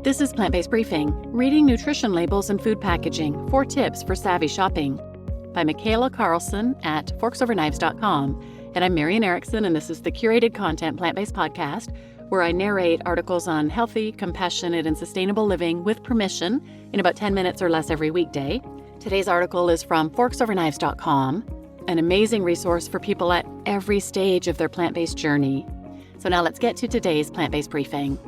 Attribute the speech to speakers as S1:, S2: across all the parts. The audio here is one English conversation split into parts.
S1: This is Plant-Based Briefing, Reading Nutrition Labels and Food Packaging, 4 Tips for Savvy Shopping, by Micaela Karlsen at forksoverknives.com. And I'm Marian Erickson, and this is the curated content plant-based podcast where I narrate articles on healthy, compassionate, and sustainable living with permission in about 10 minutes or less every weekday. Today's article is from forksoverknives.com, an amazing resource for people at every stage of their plant-based journey. So now let's get to today's plant-based briefing.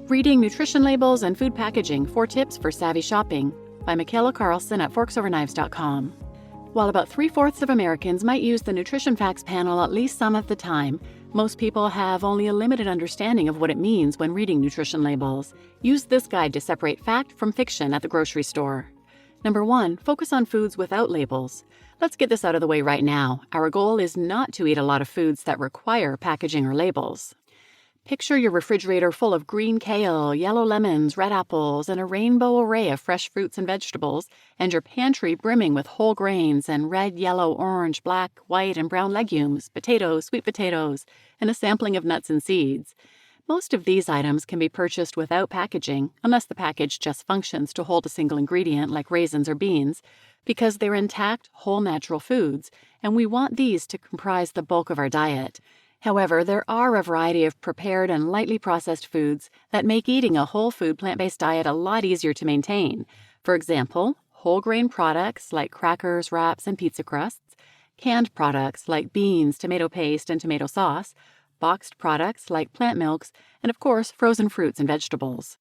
S1: Reading Nutrition Labels and Food Packaging, 4 Tips for Savvy Shopping, by Micaela Karlsen at forksoverknives.com. While about 3/4 of Americans might use the nutrition facts panel at least some of the time, most people have only a limited understanding of what it means when reading nutrition labels. Use this guide to separate fact from fiction at the grocery store. Number 1, focus on foods without labels. Let's get this out of the way right now. Our goal is not to eat a lot of foods that require packaging or labels. Picture your refrigerator full of green kale, yellow lemons, red apples, and a rainbow array of fresh fruits and vegetables, and your pantry brimming with whole grains and red, yellow, orange, black, white, and brown legumes, potatoes, sweet potatoes, and a sampling of nuts and seeds. Most of these items can be purchased without packaging, unless the package just functions to hold a single ingredient like raisins or beans, because they're intact, whole natural foods, and we want these to comprise the bulk of our diet. However, there are a variety of prepared and lightly processed foods that make eating a whole food plant-based diet a lot easier to maintain. For example, whole grain products like crackers, wraps, and pizza crusts, canned products like beans, tomato paste, and tomato sauce, boxed products like plant milks, and of course, frozen fruits and vegetables.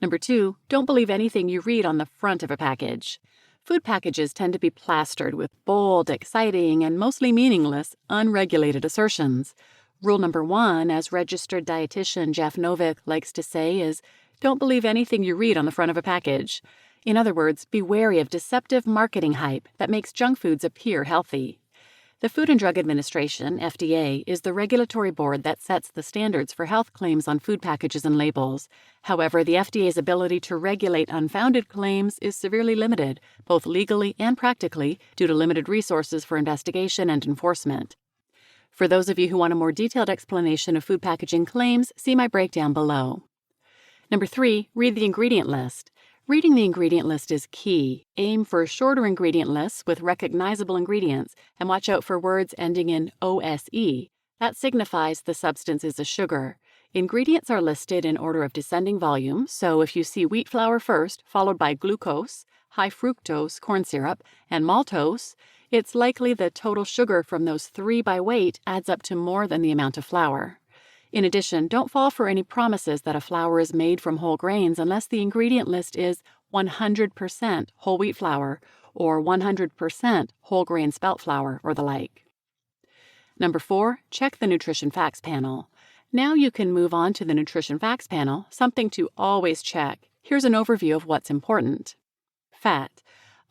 S1: Number 2, don't believe anything you read on the front of a package. Food packages tend to be plastered with bold, exciting, and mostly meaningless, unregulated assertions. Rule number 1, as registered dietitian Jeff Novick likes to say, is don't believe anything you read on the front of a package. In other words, be wary of deceptive marketing hype that makes junk foods appear healthy. The Food and Drug Administration, FDA, is the regulatory board that sets the standards for health claims on food packages and labels. However, the FDA's ability to regulate unfounded claims is severely limited, both legally and practically, due to limited resources for investigation and enforcement. For those of you who want a more detailed explanation of food packaging claims, see my breakdown below. Number 3, read the ingredient list. Reading the ingredient list is key. Aim for shorter ingredient lists with recognizable ingredients and watch out for words ending in OSE. That signifies the substance is a sugar. Ingredients are listed in order of descending volume, so if you see wheat flour first, followed by glucose, high fructose corn syrup, and maltose, it's likely the total sugar from those 3 by weight adds up to more than the amount of flour. In addition, don't fall for any promises that a flour is made from whole grains unless the ingredient list is 100% whole wheat flour or 100% whole grain spelt flour or the like. Number 4, check the nutrition facts panel. Now you can move on to the nutrition facts panel, something to always check. Here's an overview of what's important. Fat.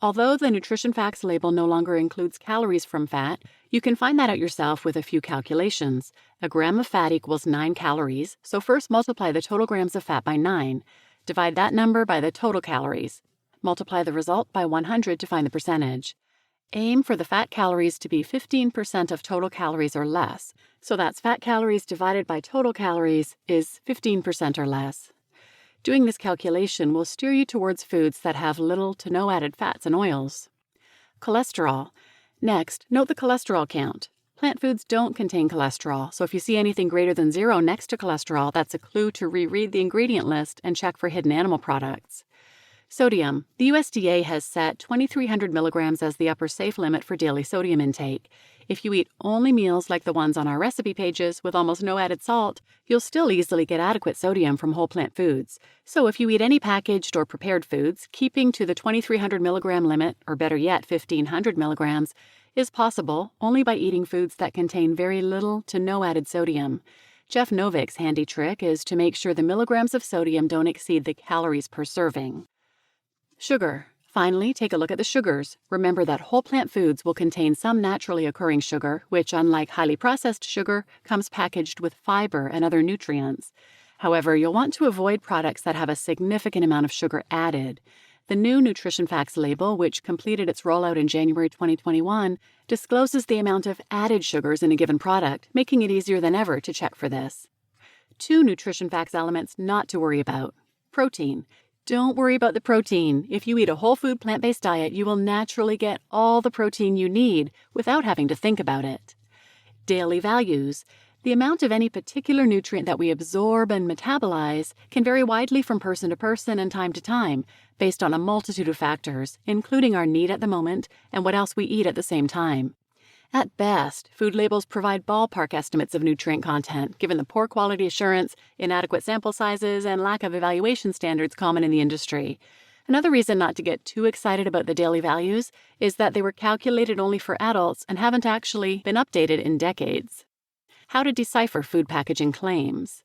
S1: Although the nutrition facts label no longer includes calories from fat, you can find that out yourself with a few calculations. A gram of fat equals 9 calories, so first multiply the total grams of fat by 9. Divide that number by the total calories. Multiply the result by 100 to find the percentage. Aim for the fat calories to be 15% of total calories or less, so that's fat calories divided by total calories is 15% or less. Doing this calculation will steer you towards foods that have little to no added fats and oils. Cholesterol. Next, note the cholesterol count. Plant foods don't contain cholesterol, so if you see anything greater than 0 next to cholesterol, that's a clue to reread the ingredient list and check for hidden animal products. Sodium. The USDA has set 2,300 milligrams as the upper safe limit for daily sodium intake. If you eat only meals like the ones on our recipe pages with almost no added salt, you'll still easily get adequate sodium from whole plant foods. So if you eat any packaged or prepared foods, keeping to the 2,300 milligram limit, or better yet, 1,500 milligrams, is possible only by eating foods that contain very little to no added sodium. Jeff Novick's handy trick is to make sure the milligrams of sodium don't exceed the calories per serving. Sugar. Finally, take a look at the sugars. Remember that whole plant foods will contain some naturally occurring sugar, which, unlike highly processed sugar, comes packaged with fiber and other nutrients. However, you'll want to avoid products that have a significant amount of sugar added. The new Nutrition Facts label, which completed its rollout in January 2021, discloses the amount of added sugars in a given product, making it easier than ever to check for this. 2 nutrition facts elements not to worry about. Protein. Don't worry about the protein. If you eat a whole food plant-based diet, you will naturally get all the protein you need without having to think about it. Daily values. The amount of any particular nutrient that we absorb and metabolize can vary widely from person to person and time to time, based on a multitude of factors, including our need at the moment and what else we eat at the same time. At best, food labels provide ballpark estimates of nutrient content, given the poor quality assurance, inadequate sample sizes, and lack of evaluation standards common in the industry. Another reason not to get too excited about the daily values is that they were calculated only for adults and haven't actually been updated in decades. How to decipher food packaging claims.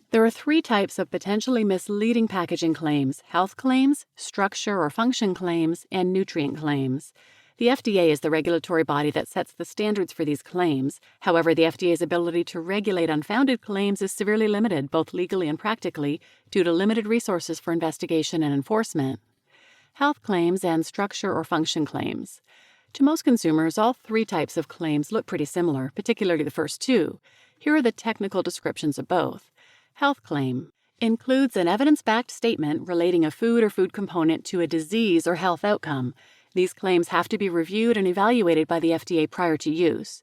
S1: There are 3 types of potentially misleading packaging claims: health claims, structure or function claims, and nutrient claims. The FDA is the regulatory body that sets the standards for these claims. However, the FDA's ability to regulate unfounded claims is severely limited, both legally and practically, due to limited resources for investigation and enforcement. Health claims and structure or function claims. To most consumers, all 3 types of claims look pretty similar, particularly the first 2. Here are the technical descriptions of both. Health claim includes an evidence-backed statement relating a food or food component to a disease or health outcome. These claims have to be reviewed and evaluated by the FDA prior to use.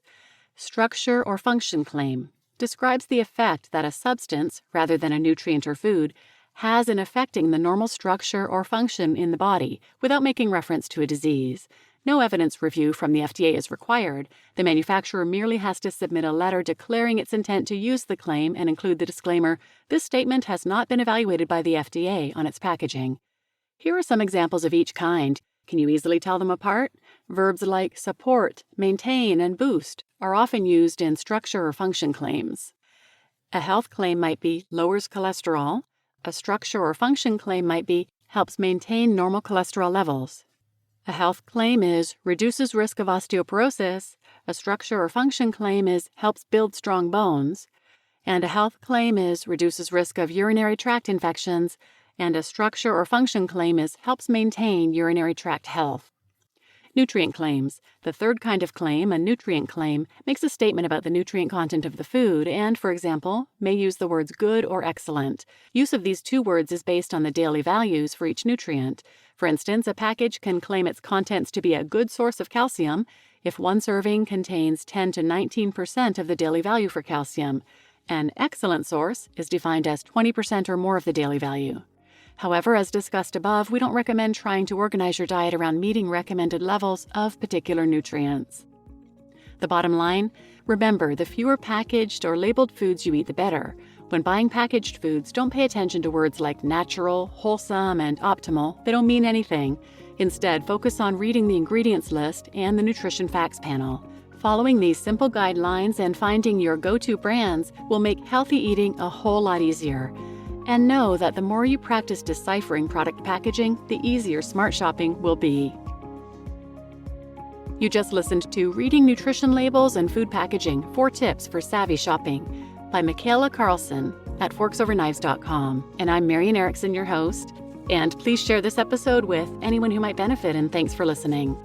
S1: Structure or function claim describes the effect that a substance, rather than a nutrient or food, has in affecting the normal structure or function in the body without making reference to a disease. No evidence review from the FDA is required. The manufacturer merely has to submit a letter declaring its intent to use the claim and include the disclaimer, "This statement has not been evaluated by the FDA," on its packaging. Here are some examples of each kind. Can you easily tell them apart? Verbs like support, maintain, and boost are often used in structure or function claims. A health claim might be lowers cholesterol. A structure or function claim might be helps maintain normal cholesterol levels. A health claim is reduces risk of osteoporosis. A structure or function claim is helps build strong bones. And a health claim is reduces risk of urinary tract infections. And a structure or function claim is helps maintain urinary tract health. Nutrient claims. The third kind of claim, a nutrient claim, makes a statement about the nutrient content of the food and, for example, may use the words good or excellent. Use of these 2 words is based on the daily values for each nutrient. For instance, a package can claim its contents to be a good source of calcium if 1 serving contains 10 to 19% of the daily value for calcium. An excellent source is defined as 20% or more of the daily value. However, as discussed above, we don't recommend trying to organize your diet around meeting recommended levels of particular nutrients. The bottom line, remember, the fewer packaged or labeled foods you eat, the better. When buying packaged foods, don't pay attention to words like natural, wholesome, and optimal. They don't mean anything. Instead, focus on reading the ingredients list and the nutrition facts panel. Following these simple guidelines and finding your go-to brands will make healthy eating a whole lot easier. And know that the more you practice deciphering product packaging, the easier smart shopping will be. You just listened to Reading Nutrition Labels and Food Packaging: 4 Tips for Savvy Shopping by Micaela Karlsen at forksoverknives.com. And I'm Marian Erickson, your host. And please share this episode with anyone who might benefit, and thanks for listening.